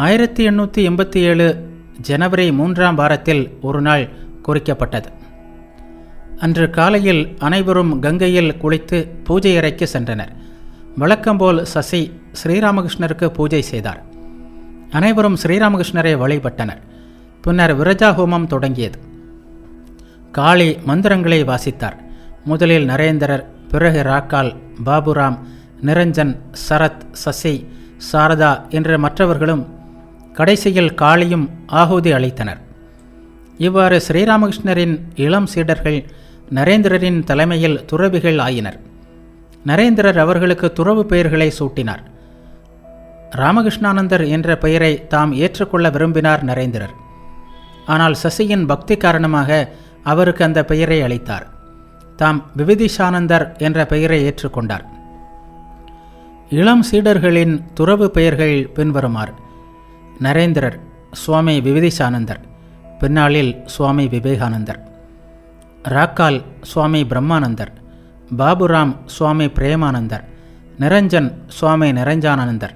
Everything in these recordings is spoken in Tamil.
1887 ஜனவரி 3ஆம் வாரத்தில் ஒரு நாள் குறிக்கப்பட்டது. அன்று காலையில் அனைவரும் கங்கையில் குளித்து பூஜை அறைக்கு சென்றனர். வழக்கம்போல் சசி ஸ்ரீராமகிருஷ்ணருக்கு பூஜை செய்தார். அனைவரும் ஸ்ரீராமகிருஷ்ணரை வழிபட்டனர். பின்னர் விரஜா ஹோமம் தொடங்கியது. காளி மந்திரங்களை வாசித்தார். முதலில் நரேந்திரர், பிறகு ராக்கால், பாபுராம், நிரஞ்சன், சரத், சசி, சாரதா என்ற மற்றவர்களும் கடைசியில் காளியும் ஆகுதி அளித்தனர். இவ்வாறு ஸ்ரீராமகிருஷ்ணரின் இளம் சீடர்கள் நரேந்திரரின் தலைமையில் துறவிகள் ஆயினர். நரேந்திரர் அவர்களுக்கு துறவு பெயர்களை சூட்டினார். ராமகிருஷ்ணானந்தர் என்ற பெயரை தாம் ஏற்றுக்கொள்ள விரும்பினார் நரேந்திரர். ஆனால் சசியின் பக்தி காரணமாக அவருக்கு அந்த பெயரை அளித்தார். தாம் விவிதிஷானந்தர் என்ற பெயரை ஏற்றுக்கொண்டார். இளம் சீடர்களின் துறவு பெயர்கள் பின்வருமாறு: நரேந்திரர் சுவாமி விவிதிஷானந்தர், பின்னாளில் சுவாமி விவேகானந்தர்; ராக்கால் சுவாமி பிரம்மானந்தர்; பாபுராம் சுவாமி பிரேமானந்தர்; நிரஞ்சன் சுவாமி நிரஞ்சானந்தர்;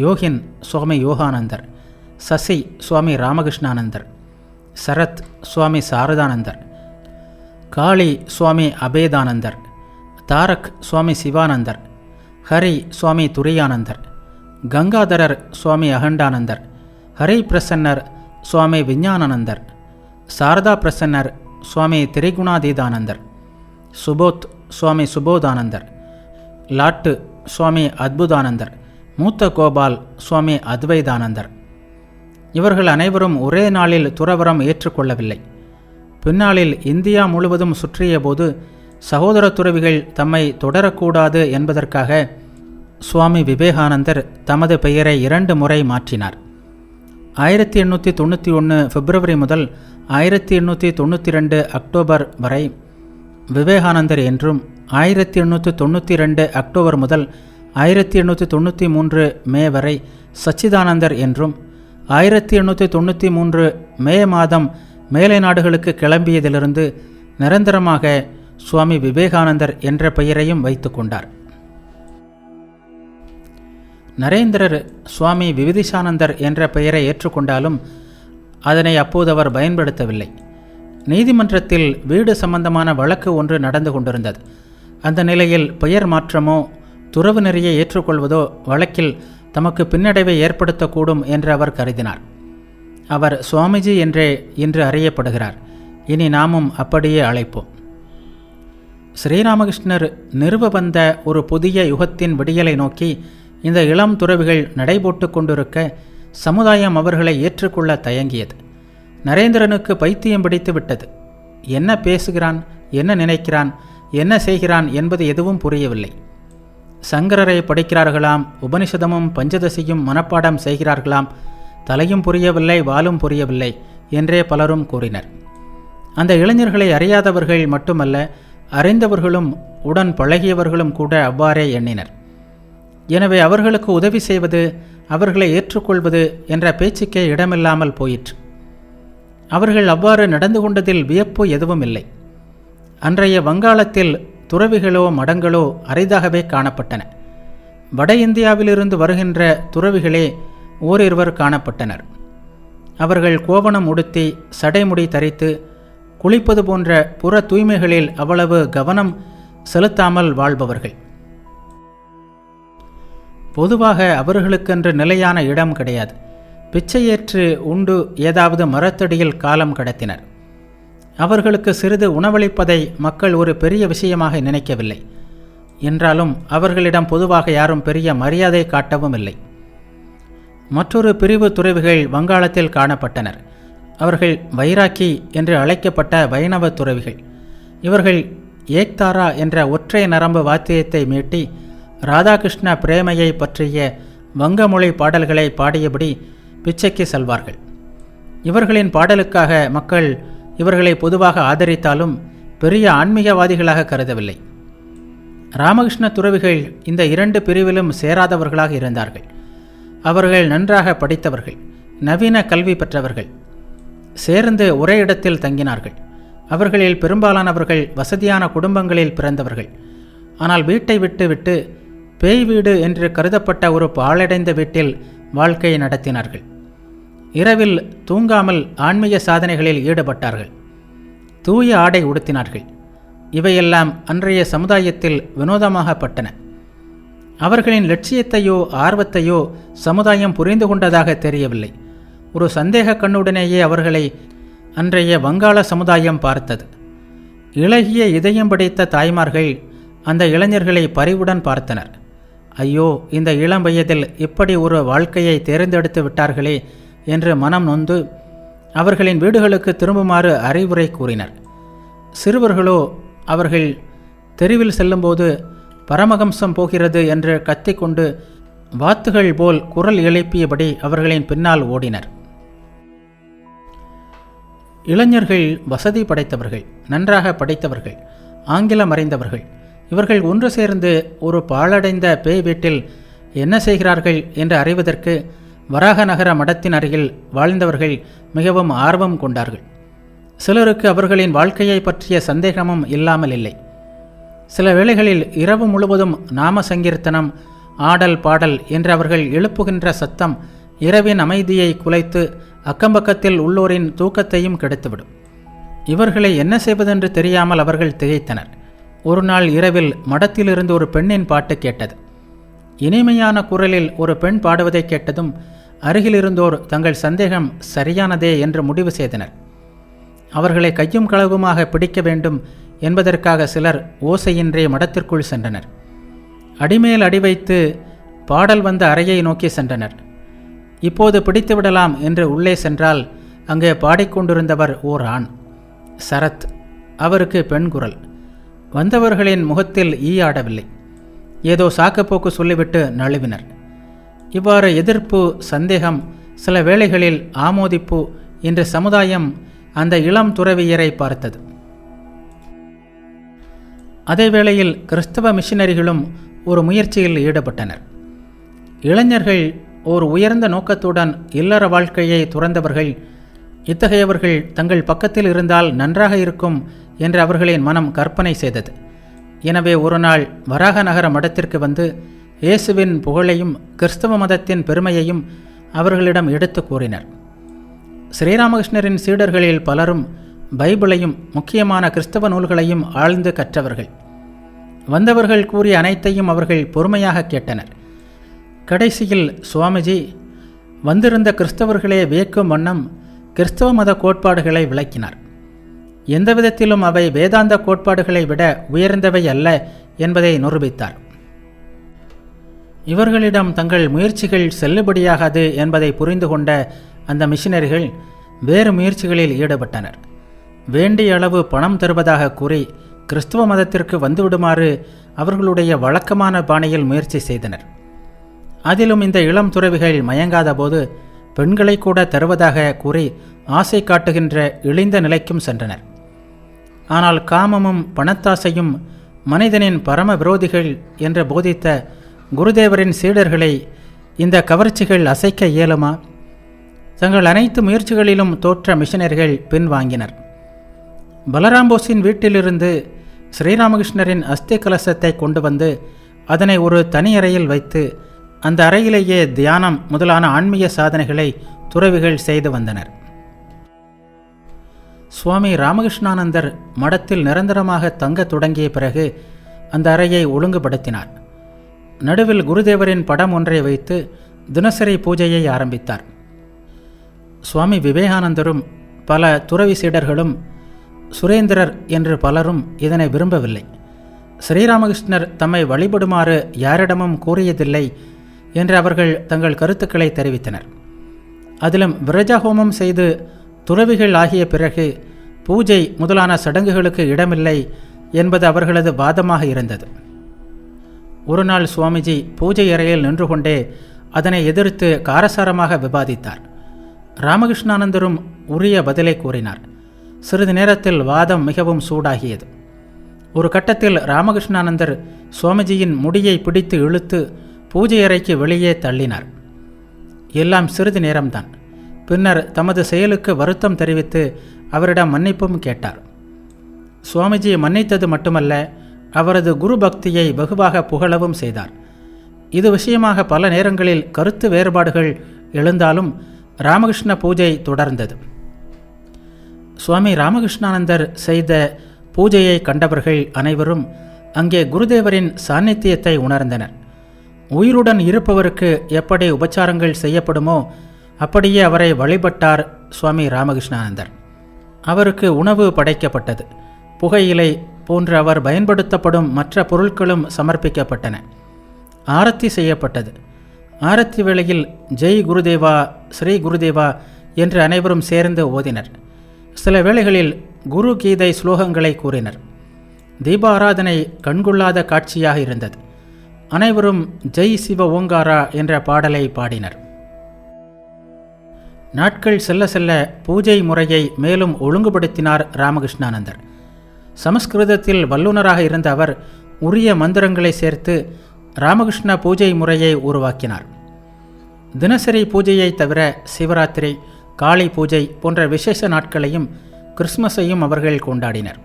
யோகின் சுவாமி யோகானந்தர்; சசி சுவாமி ராமகிருஷ்ணானந்தர்; சரத் சுவாமி சாரதானந்தர்; காளி சுவாமி அபேதானந்தர்; தாரக் சுவாமி சிவானந்தர்; ஹரி சுவாமி துரியானந்தர்; கங்காதரர் சுவாமி அகண்டானந்தர்; ஹரி பிரசன்னர் சுவாமி விஞ்ஞானானந்தர்; சாரதா பிரசன்னர் சுவாமி திரிகுணாதீதானந்தர்; சுபோத் சுவாமி சுபோதானந்தர்; லாட்டு சுவாமி அத்புதானந்தர்; மூத்த கோபால் சுவாமி அத்வைதானந்தர். இவர்கள் அனைவரும் ஒரே நாளில் துறவரம் ஏற்றுக்கொள்ளவில்லை. பின்னாளில் இந்தியா முழுவதும் சுற்றிய போது சகோதர துறவிகள் தம்மை தொடரக்கூடாது என்பதற்காக சுவாமி விவேகானந்தர் தமது பெயரை 2 முறை மாற்றினார். 1891 பிப்ரவரி முதல் 1892 அக்டோபர் வரை விவேகானந்தர் என்றும், 1892 அக்டோபர் முதல் 1893 மே வரை சச்சிதானந்தர் என்றும், 1893 மே மாதம் மேலை நாடுகளுக்கு கிளம்பியதிலிருந்து நிரந்தரமாக சுவாமி விவேகானந்தர் என்ற பெயரையும் வைத்துக் கொண்டார். நரேந்திரர் சுவாமி விவிதிஷானந்தர் என்ற பெயரை ஏற்றுக்கொண்டாலும் அதனை அப்போது அவர் பயன்படுத்தவில்லை. நீதிமன்றத்தில் வீடு சம்பந்தமான வழக்கு ஒன்று நடந்து கொண்டிருந்தது. அந்த நிலையில் பெயர் மாற்றமோ துறவு நெறியை ஏற்றுக்கொள்வதோ வழக்கில் தமக்கு பின்னடைவை ஏற்படுத்தக்கூடும் என்று அவர் கருதினார். அவர் சுவாமிஜி என்றே இன்று அறியப்படுகிறார். இனி நாமும் அப்படியே அழைப்போம். ஸ்ரீராமகிருஷ்ணர் நிறுவ வந்த ஒரு புதிய யுகத்தின் விடியலை நோக்கி இந்த இளம் துறவிகள் நடைபோட்டு கொண்டிருக்க சமுதாயம் அவர்களை ஏற்றுக்கொள்ள தயங்கியது. நரேந்திரனுக்கு பைத்தியம் பிடித்து விட்டது. என்ன பேசுகிறான், என்ன நினைக்கிறான், என்ன செய்கிறான் என்பது எதுவும் புரியவில்லை. சங்கரரை படிக்கிறார்களாம், உபனிஷதமும் பஞ்சதசியும் மனப்பாடம் செய்கிறார்களாம், தலையும் புரியவில்லை, வாலும் புரியவில்லை என்றே பலரும் கூறினர். அந்த இளைஞர்களை அறியாதவர்கள் மட்டுமல்ல, அறிந்தவர்களும் உடன் பழகியவர்களும் கூட அவ்வாறே எண்ணினர். எனவே அவர்களுக்கு உதவி செய்வது, அவர்களை ஏற்றுக்கொள்வது என்ற பேச்சுக்கே இடமில்லாமல் போயிற்று. அவர்கள் அவ்வாறு நடந்து கொண்டதில் வியப்பு எதுவும் இல்லை. அன்றைய வங்காளத்தில் துறவிகளோ மடங்களோ அரிதாகவே காணப்பட்டன. வட இந்தியாவிலிருந்து வருகின்ற துறவிகளே ஓரிருவர் காணப்பட்டனர். அவர்கள் கோவணம் உடுத்தி சடைமுடி தரித்து குளிப்பது போன்ற புற தூய்மைகளில் அவ்வளவு கவனம் செலுத்தாமல் வாழ்பவர்கள். பொதுவாக அவர்களுக்கென்று நிலையான இடம் கிடையாது. பிச்சையேற்று உண்டு ஏதாவது மரத்தடியில் காலம் கடத்தினர். அவர்களுக்கு சிறிது உணவளிப்பதை மக்கள் ஒரு பெரிய விஷயமாக நினைக்கவில்லை. என்றாலும் அவர்களிடம் பொதுவாக யாரும் பெரிய மரியாதை காட்டவும் இல்லை. மற்றொரு பிரிவு துறவிகள் வங்காளத்தில் காணப்பட்டனர். அவர்கள் வைராக்கி என்று அழைக்கப்பட்ட வைணவ துறவிகள். இவர்கள் ஏக்தாரா என்ற ஒற்றை நரம்பு வாத்தியத்தை மீட்டி ராதாகிருஷ்ண பிரேமையை பற்றிய வங்கமொழி பாடல்களை பாடியபடி பிச்சைக்கு செல்வார்கள். இவர்களின் பாடலுக்காக மக்கள் இவர்களை பொதுவாக ஆதரித்தாலும் பெரிய ஆன்மீகவாதிகளாக கருதவில்லை. ராமகிருஷ்ண துறவிகள் இந்த 2 பிரிவிலும் சேராதவர்களாக இருந்தார்கள். அவர்கள் நன்றாக படித்தவர்கள், நவீன கல்வி பெற்றவர்கள். சேர்ந்து ஒரே இடத்தில் தங்கினார்கள். அவர்களில் பெரும்பாலானவர்கள் வசதியான குடும்பங்களில் பிறந்தவர்கள். ஆனால் வீட்டை விட்டு பேய் வீடு என்று கருதப்பட்ட ஒரு பாழடைந்த வீட்டில் வாழ்க்கையை நடத்தினார்கள். இரவில் தூங்காமல் ஆன்மீக சாதனைகளில் ஈடுபட்டார்கள். தூய ஆடை உடுத்தினார்கள். இவையெல்லாம் அன்றைய சமுதாயத்தில் வினோதமாகப்பட்டன. அவர்களின் லட்சியத்தையோ ஆர்வத்தையோ சமுதாயம் புரிந்து கொண்டதாக தெரியவில்லை. ஒரு சந்தேக கண்ணுடனேயே அவர்களை அன்றைய வங்காள சமுதாயம் பார்த்தது. இளகிய இதயம் படைத்த தாய்மார்கள் அந்த இளைஞர்களை பரிவுடன் பார்த்தனர். ஐயோ, இந்த இளம் வயதில் இப்படி ஒரு வாழ்க்கையை தேர்ந்தெடுத்து விட்டார்களே என்று மனம் நொந்து அவர்களின் வீடுகளுக்கு திரும்புமாறு அறிவுரை கூறினர். சிறுவர்களோ அவர்கள் தெருவில் செல்லும்போது பரமஹம்சம் போகிறது என்று கத்திக்கொண்டு வாத்துகள் போல் குரல் எழுப்பியபடி அவர்களின் பின்னால் ஓடினர். இளைஞர்கள் வசதி படைத்தவர்கள், நன்றாக படித்தவர்கள், ஆங்கிலம் அறிந்தவர்கள். இவர்கள் ஒன்று சேர்ந்து ஒரு பாழடைந்த பேய் வீட்டில் என்ன செய்கிறார்கள் என்று அறிவதற்கு வராகநகர மடத்தின் அருகில் வாழ்ந்தவர்கள் மிகவும் ஆர்வம் கொண்டார்கள். சிலருக்கு அவர்களின் வாழ்க்கையை பற்றிய சந்தேகமும் இல்லாமல் இல்லை. சில வேளைகளில் இரவு முழுவதும் நாம சங்கீர்த்தனம், ஆடல் பாடல் என்று அவர்கள் எழுப்புகின்ற சத்தம் இரவின் அமைதியை குலைத்து அக்கம்பக்கத்தில் உள்ளோரின் தூக்கத்தையும் கெடுத்துவிடும். இவர்களை என்ன செய்வதென்று தெரியாமல் அவர்கள் திகைத்தனர். ஒரு நாள் இரவில் மடத்திலிருந்து ஒரு பெண்ணின் பாட்டு கேட்டது. இனிமையான குரலில் ஒரு பெண் பாடுவதை கேட்டதும் அருகிலிருந்தோர் தங்கள் சந்தேகம் சரியானதே என்று முடிவு செய்தனர். அவர்களை கையும் களவுமாக பிடிக்க வேண்டும் என்பதற்காக சிலர் ஓசையின்றே மடத்திற்குள் சென்றனர். அடிமேல் அடி வைத்து பாடல் வந்த அறையை நோக்கி சென்றனர். இப்போது பிடித்துவிடலாம் என்று உள்ளே சென்றால் அங்கே பாடிக்கொண்டிருந்தவர் ஓர் ஆண், சரத். அவருக்கு பெண் குரல். வந்தவர்களின் முகத்தில் ஈயாடவில்லை. ஏதோ சாக்குப்போக்கு சொல்லிவிட்டு நழுவினர். இவ்வாறு எதிர்ப்பு, சந்தேகம், சில வேளைகளில் ஆமோதிப்பு இன்று சமுதாயம் அந்த இளம் துறவியரை பார்த்தது. அதே வேளையில் கிறிஸ்தவ மிஷனரிகளும் ஒரு முயற்சியில் ஈடுபட்டனர். இளைஞர்கள் ஓர் உயர்ந்த நோக்கத்துடன் இல்லற வாழ்க்கையை துறந்தவர்கள். இத்தகையவர்கள் தங்கள் பக்கத்தில் இருந்தால் நன்றாக இருக்கும் என்று அவர்களின் மனம் கற்பனை செய்தது. எனவே ஒரு நாள் வராகநகர மடத்திற்கு வந்து இயேசுவின் புகழையும் கிறிஸ்தவ மதத்தின் பெருமையையும் அவர்களிடம் எடுத்து கூறினர். ஸ்ரீராமகிருஷ்ணரின் சீடர்களில் பலரும் பைபிளையும் முக்கியமான கிறிஸ்தவ நூல்களையும் ஆழ்ந்து கற்றவர்கள். வந்தவர்கள் கூறிய அனைத்தையும் அவர்கள் பொறுமையாக கேட்டனர். கடைசியில் சுவாமிஜி வந்திருந்த கிறிஸ்தவர்களே வியக்கும் வண்ணம் கிறிஸ்தவ மத கோட்பாடுகளை விளக்கினார். எந்த விதத்திலும் அவை வேதாந்த கோட்பாடுகளை விட உயர்ந்தவை அல்ல என்பதை நிரூபித்தார். இவர்களிடம் தங்கள் முயற்சிகள் செல்லுபடியாகாது என்பதை புரிந்து கொண்ட அந்த மிஷனரிகள் வேறு முயற்சிகளில் ஈடுபட்டனர். வேண்டிய அளவு பணம் தருவதாக கூறி கிறிஸ்துவ மதத்திற்கு வந்துவிடுமாறு அவர்களுடைய வழக்கமான பாணியில் முயற்சி செய்தனர். அதிலும் இந்த இளம் துறவிகள் மயங்காத போது பெண்களை கூட தருவதாக கூறி ஆசை காட்டுகின்ற இழிந்த நிலைக்கும் சென்றனர். ஆனால் காமமும் பணத்தாசையும் மனிதனின் பரம விரோதிகள் என்று போதித்த குருதேவரின் சீடர்களை இந்த கவர்ச்சிகள் அசைக்க இயலுமா? தங்கள் அனைத்து முயற்சிகளிலும் தோற்ற மிஷனரிகள் பின்வாங்கினர். பலராம்போஸின் வீட்டிலிருந்து ஸ்ரீராமகிருஷ்ணரின் அஸ்தி கலசத்தை கொண்டு வந்து அதனை ஒரு தனி அறையில் வைத்து அந்த அறையிலேயே தியானம் முதலான ஆன்மீக சாதனைகளை துறவிகள் செய்து வந்தனர். சுவாமி ராமகிருஷ்ணானந்தர் மடத்தில் நிரந்தரமாக தங்க தொடங்கிய பிறகு அந்த அறையை ஒழுங்குபடுத்தினார். நடுவில் குருதேவரின் படம் ஒன்றை வைத்து தினசரி பூஜையை ஆரம்பித்தார். சுவாமி விவேகானந்தரும் பல துறவி சீடர்களும் சுரேந்திரர் என்று பலரும் இதனை விரும்பவில்லை. ஸ்ரீராமகிருஷ்ணர் தம்மை வழிபடுமாறு யாரிடமும் கூறியதில்லை என்று அவர்கள் தங்கள் கருத்துக்களை தெரிவித்தனர். அதிலும் விரஜாஹோமம் செய்து துறவிகள் ஆகிய பிறகு பூஜை முதலான சடங்குகளுக்கு இடமில்லை என்பது அவர்களது வாதமாக இருந்தது. ஒரு நாள் சுவாமிஜி பூஜை அறையில் நின்று கொண்டே அதனை எதிர்த்து காரசாரமாக விவாதித்தார். ராமகிருஷ்ணானந்தரும் உரிய பதிலை கூறினார். சிறிது நேரத்தில் வாதம் மிகவும் சூடாகியது. ஒரு கட்டத்தில் ராமகிருஷ்ணானந்தர் சுவாமிஜியின் முடியை பிடித்து இழுத்து பூஜை அறைக்கு வெளியே தள்ளினார். எல்லாம் சிறிது நேரம்தான். பின்னர் தமது செயலுக்கு வருத்தம் தெரிவித்து அவரிடம் மன்னிப்பும் கேட்டார். சுவாமிஜி மன்னித்தது மட்டுமல்ல, அவரது குரு பக்தியை வெகுவாக புகழவும் செய்தார். இது விஷயமாக பல நேரங்களில் கருத்து வேறுபாடுகள் எழுந்தாலும் ராமகிருஷ்ண பூஜை தொடர்ந்தது. சுவாமி ராமகிருஷ்ணானந்தர் செய்த பூஜையை கண்டவர்கள் அனைவரும் அங்கே குருதேவரின் சாநித்தியத்தை உணர்ந்தனர். உயிருடன் இருப்பவருக்கு எப்படி உபச்சாரங்கள் செய்யப்படுமோ அப்படியே அவரை வழிபட்டார் சுவாமி ராமகிருஷ்ணானந்தர். அவருக்கு உணவு படைக்கப்பட்டது. புகையிலை போன்று அவர் பயன்படுத்தப்படும் மற்ற பொருட்களும் சமர்ப்பிக்கப்பட்டன. ஆரத்தி செய்யப்பட்டது. ஆரத்தி வேளையில் ஜெய் குருதேவா, ஸ்ரீ குருதேவா என்று அனைவரும் சேர்ந்து ஓதினர். சில வேளைகளில் குரு கீதை ஸ்லோகங்களை கூறினர். தீப ஆராதனை கண்கொள்ளாத காட்சியாக இருந்தது. அனைவரும் ஜெய் சிவ ஓங்காரா என்ற பாடலை பாடினர். நாட்கள் செல்ல செல்ல பூஜை முறையை மேலும் ஒழுங்குபடுத்தினார் ராமகிருஷ்ணானந்தர். சமஸ்கிருதத்தில் வல்லுநராக இருந்த அவர் உரிய மந்திரங்களை சேர்த்து ராமகிருஷ்ண பூஜை முறையை உருவாக்கினார். தினசரி பூஜையை தவிர சிவராத்திரி, காளி பூஜை போன்ற விசேஷ நாட்களையும் கிறிஸ்மஸையும் அவர்கள் கொண்டாடினர்.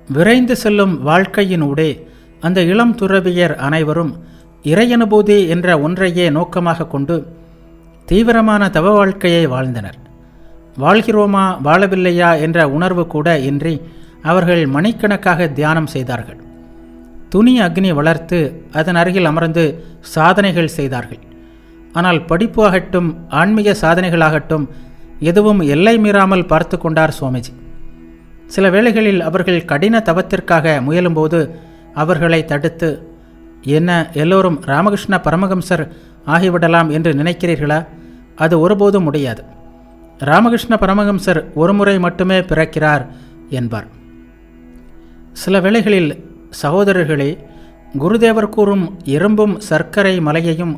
விரைந்து செல்லும் வாழ்க்கையினூடே அந்த இளம் துறவியர் அனைவரும் இறையனுபூதி என்ற ஒன்றையே நோக்கமாக கொண்டு தீவிரமான தவ வாழ்க்கையை வாழ்ந்தனர். வாழ்கிறோமா வாழவில்லையா என்ற உணர்வு கூட இன்றி அவர்கள் மணிக்கணக்காக தியானம் செய்தார்கள். துணி அக்னி வளர்த்து அதன் அருகில் அமர்ந்து சாதனைகள் செய்தார்கள். ஆனால் படிப்பு ஆகட்டும், ஆன்மீக சாதனைகளாகட்டும் எதுவும் எல்லை மீறாமல் பார்த்து கொண்டார் சுவாமிஜி. சில வேளைகளில் அவர்கள் கடின தவத்திற்காக முயலும்போது அவர்களை தடுத்து, என்ன எல்லோரும் ராமகிருஷ்ண பரமஹம்சர் ஆகிவிடலாம் என்று நினைக்கிறீர்களா? அது ஒருபோதும் முடியாது. ராமகிருஷ்ண பரமஹம்சர் ஒருமுறை மட்டுமே பிறக்கிறார் என்பார். சில வேளைகளில், சகோதரர்களே, குருதேவர் கூறும் எறும்பும் சர்க்கரை மலையையும்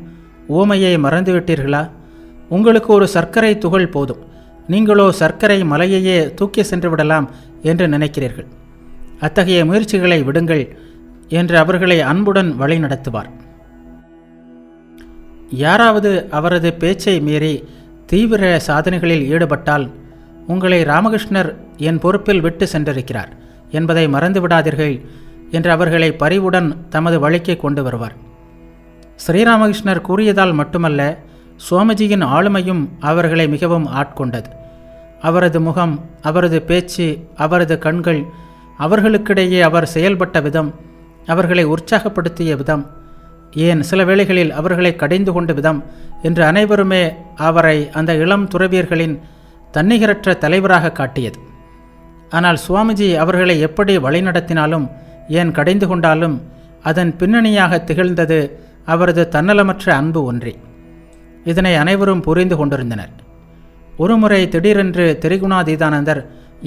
ஓமையை மறந்துவிட்டீர்களா? உங்களுக்கு ஒரு சர்க்கரை துகள் போதும், நீங்களோ சர்க்கரை மலையையே தூக்கி சென்று விடலாம் என்று நினைக்கிறீர்கள். அத்தகைய முயற்சிகளை விடுங்கள் என்று அவர்களை அன்புடன் வழி நடத்துவார். யாராவது அவரது பேச்சை மீறி தீவிர சாதனைகளில் ஈடுபட்டால், உங்களை ராமகிருஷ்ணர் என் பொறுப்பில் விட்டு சென்றிருக்கிறார் என்பதை மறந்துவிடாதீர்கள் என்று அவர்களை பரிவுடன் தமது வழிக்கு கொண்டு வருவார். ஸ்ரீராமகிருஷ்ணர் கூறியதால் மட்டுமல்ல, சுவாமிஜியின் ஆளுமையும் அவர்களை மிகவும் ஆட்கொண்டது. அவரது முகம், அவரது பேச்சு, அவரது கண்கள், அவர்களுக்கிடையே அவர் செயல்பட்ட விதம், அவர்களை உற்சாகப்படுத்திய விதம், ஏன் சில வேளைகளில் அவர்களை கடிந்து கொண்ட விதம் என்று அனைவருமே அவரை அந்த இளம் துறவியர்களின் தன்னிகரற்ற தலைவராக காட்டியது. ஆனால் சுவாமிஜி அவர்களை எப்படி வழிநடத்தினாலும், ஏன் கடிந்து கொண்டாலும் அதன் பின்னணியாக திகழ்ந்தது அவரது தன்னலமற்ற அன்பு ஒன்றே. இதனை அனைவரும் புரிந்து கொண்டிருந்தனர். ஒருமுறை திடீரென்று திரிகுணாதீதானந்தர்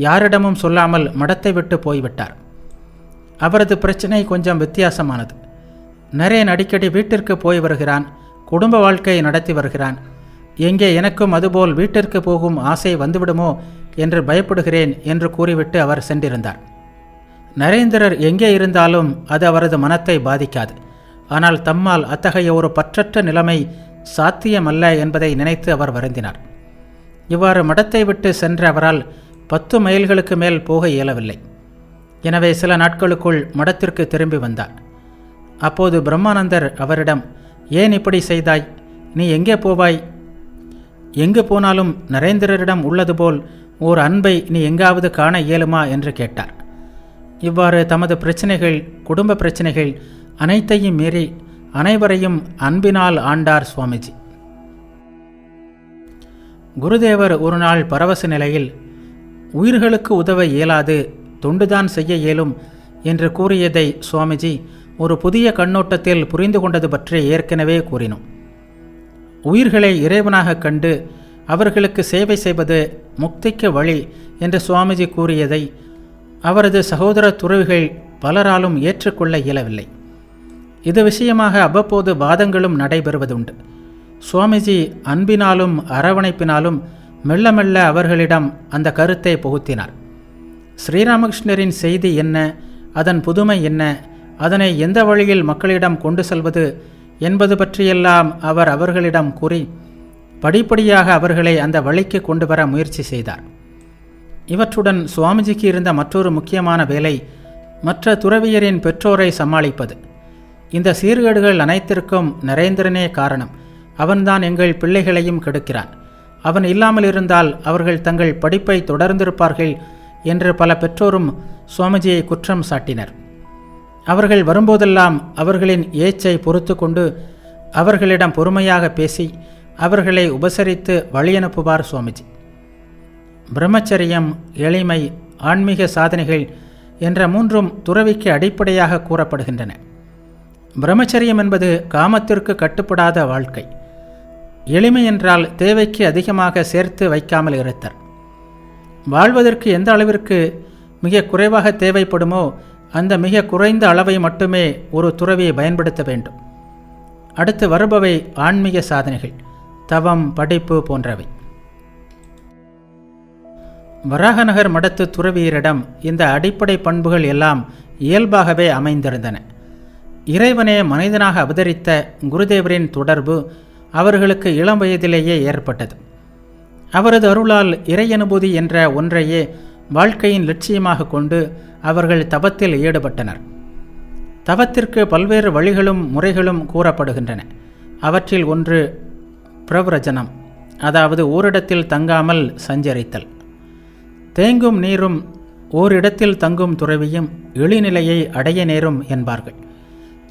யாரிடமும் சொல்லாமல் மடத்தை விட்டு போய்விட்டார். அவரது பிரச்சனை கொஞ்சம் வித்தியாசமானது. நரேன் அடிக்கடி வீட்டிற்கு போய் வருகிறான், குடும்ப வாழ்க்கை நடத்தி வருகிறான். எங்கே எனக்கும் அதுபோல் வீட்டிற்கு போகும் ஆசை வந்துவிடுமோ என்று பயப்படுகிறேன் என்று கூறிவிட்டு அவர் சென்றிருந்தார். நரேந்திரர் எங்கே இருந்தாலும் அது அவரது மனத்தை பாதிக்காது. ஆனால் தம்மால் அத்தகைய ஒரு பற்றற்ற நிலைமை சாத்தியமல்ல என்பதை நினைத்து அவர் வருந்தினார். இவ்வாறு மடத்தை விட்டு சென்ற அவரால் 10 மைல்களுக்கு மேல் போக இயலவில்லை. எனவே சில நாட்களுக்குள் மடத்திற்கு திரும்பி வந்தார். அப்போது பிரம்மானந்தர் அவரிடம், ஏன் இப்படி செய்தாய்? நீ எங்கே போவாய்? எங்கு போனாலும் நரேந்திரரிடம் உள்ளது போல் ஓர் அன்பை நீ எங்காவது காண இயலுமா என்று கேட்டார். இவ்வாறு தமது பிரச்சனைகள், குடும்ப பிரச்சனைகள் அனைத்தையும் மீறி அனைவரையும் அன்பினால் ஆண்டார் சுவாமிஜி. குருதேவர் ஒரு நாள் பரவச நிலையில், உயிர்களுக்கு உதவ இயலாது, தொண்டுதான் செய்ய இயலும் என்று கூறியதை சுவாமிஜி ஒரு புதிய கண்ணோட்டத்தில் புரிந்து கொண்டது பற்றி ஏற்கனவே கூறினோம். உயிர்களை இறைவனாக கண்டு அவர்களுக்கு சேவை செய்வது முக்திக்கு வழி என்று சுவாமிஜி கூறியதை அவரது சகோதர துறவிகள் பலராலும் ஏற்றுக்கொள்ள இயலவில்லை. இது விஷயமாக அவ்வப்போது வாதங்களும் நடைபெறுவதுண்டு. சுவாமிஜி அன்பினாலும் அரவணைப்பினாலும் மெல்ல மெல்ல அவர்களிடம் அந்த கருத்தை புகுத்தினார். ஸ்ரீராமகிருஷ்ணரின் செய்தி என்ன, அதன் புதுமை என்ன, அதனை எந்த வழியில் மக்களிடம் கொண்டு செல்வது என்பது பற்றியெல்லாம் அவர் அவர்களிடம் கூறி படிப்படியாக அவர்களை அந்த வழிக்கு கொண்டு வர முயற்சி செய்தார். இவற்றுடன் சுவாமிஜிக்கு இருந்த மற்றொரு முக்கியமான வேலை மற்ற துறவியரின் பெற்றோரை சமாளிப்பது. இந்த சீர்கேடுகள் அனைத்திற்கும் நரேந்திரனே காரணம். அவன்தான் எங்கள் பிள்ளைகளையும் கெடுக்கிறான். அவன் இல்லாமல் இருந்தால் அவர்கள் தங்கள் படிப்பை தொடர்ந்திருப்பார்கள் என்று பல பெற்றோரும் சுவாமிஜியை குற்றம் சாட்டினர். அவர்கள் வரும்போதெல்லாம் அவர்களின் ஏச்சை பொறுத்து கொண்டு அவர்களிடம் பொறுமையாக பேசி அவர்களை உபசரித்து வழியனுப்புவார் சுவாமிஜி. பிரம்மச்சரியம், எளிமை, ஆன்மீக சாதனைகள் என்ற மூன்றும் துறவிக்கு அடிப்படையாக கூறப்படுகின்றன. பிரம்மச்சரியம் என்பது காமத்திற்கு கட்டுப்படாத வாழ்க்கை. எளிமை என்றால் தேவைக்கு அதிகமாக சேர்த்து வைக்காமல் இருத்தல். வாழ்வதற்கு எந்த அளவிற்கு மிக குறைவாக தேவைப்படுமோ அந்த மிக குறைந்த அளவை மட்டுமே ஒரு துறவியை பயன்படுத்த வேண்டும். அடுத்து வருபவை ஆன்மீக சாதனைகள், தவம், படிப்பு போன்றவை. வராகநகர் மடத்து துறவியரிடம் இந்த அடிப்படை பண்புகள் எல்லாம் இயல்பாகவே அமைந்திருந்தன. இறைவனே மனிதனாக அவதரித்த குருதேவரின் தொடர்பு அவர்களுக்கு இளம் வயதிலேயே ஏற்பட்டது. அவரது அருளால் இறை அனுபூதி என்ற ஒன்றையே வாழ்க்கையின் லட்சியமாக கொண்டு அவர்கள் தவத்தில் ஈடுபட்டனர். தவத்திற்கு பல்வேறு வழிகளும் முறைகளும் கூறப்படுகின்றன. அவற்றில் ஒன்று பிரவ்ரஜனம், அதாவது ஓரிடத்தில் தங்காமல் சஞ்சரித்தல். தேங்கும் நீரும் ஓரிடத்தில் தங்கும் துறவியும் இழிநிலையை அடைய நேரும் என்பார்கள்.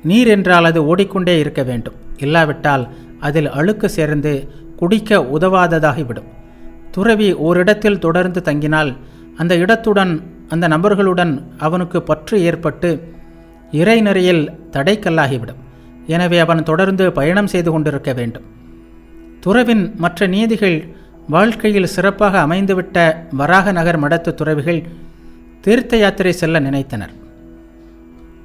நீர் என்றால் அது ஓடிக்கொண்டே இருக்க வேண்டும், இல்லாவிட்டால் அதில் அழுக்கு சேர்ந்து குடிக்க உதவாததாகிவிடும். துறவி ஓரிடத்தில் தொடர்ந்து தங்கினால் அந்த இடத்துடன், அந்த நபர்களுடன் அவனுக்கு பற்று ஏற்பட்டு இறைநெறியில் தடைக்கல்லாகிவிடும். எனவே அவன் தொடர்ந்து பயணம் செய்து கொண்டிருக்க வேண்டும். துறவின் மற்ற நீதிகள் வாழ்க்கையில் சிறப்பாக அமைந்துவிட்ட வராகநகர் மடத்து துறவிகள் தீர்த்த யாத்திரை செல்ல நினைத்தனர்.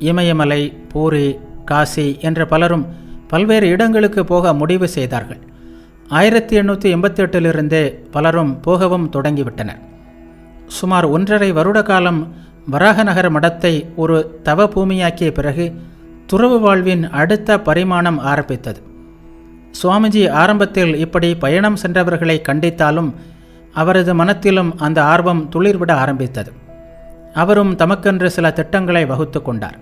இமயமலை, பூரி, காசி என்ற பலரும் பல்வேறு இடங்களுக்கு போக முடிவு செய்தார்கள். 1888 பலரும் போகவும் தொடங்கிவிட்டனர். சுமார் 1.5 வருட காலம் வராகநகர் மடத்தை ஒரு தவ பூமியாக்கிய பிறகு துறவு வாழ்வின் அடுத்த பரிமாணம் ஆரம்பித்தது. சுவாமிஜி ஆரம்பத்தில் இப்படி பயணம் சென்றவர்களை கண்டித்தாலும் அவரது மனத்திலும் அந்த ஆர்வம் துளிர்விட ஆரம்பித்தது. அவரும் தமக்கென்று சில திட்டங்களை வகுத்து கொண்டார்.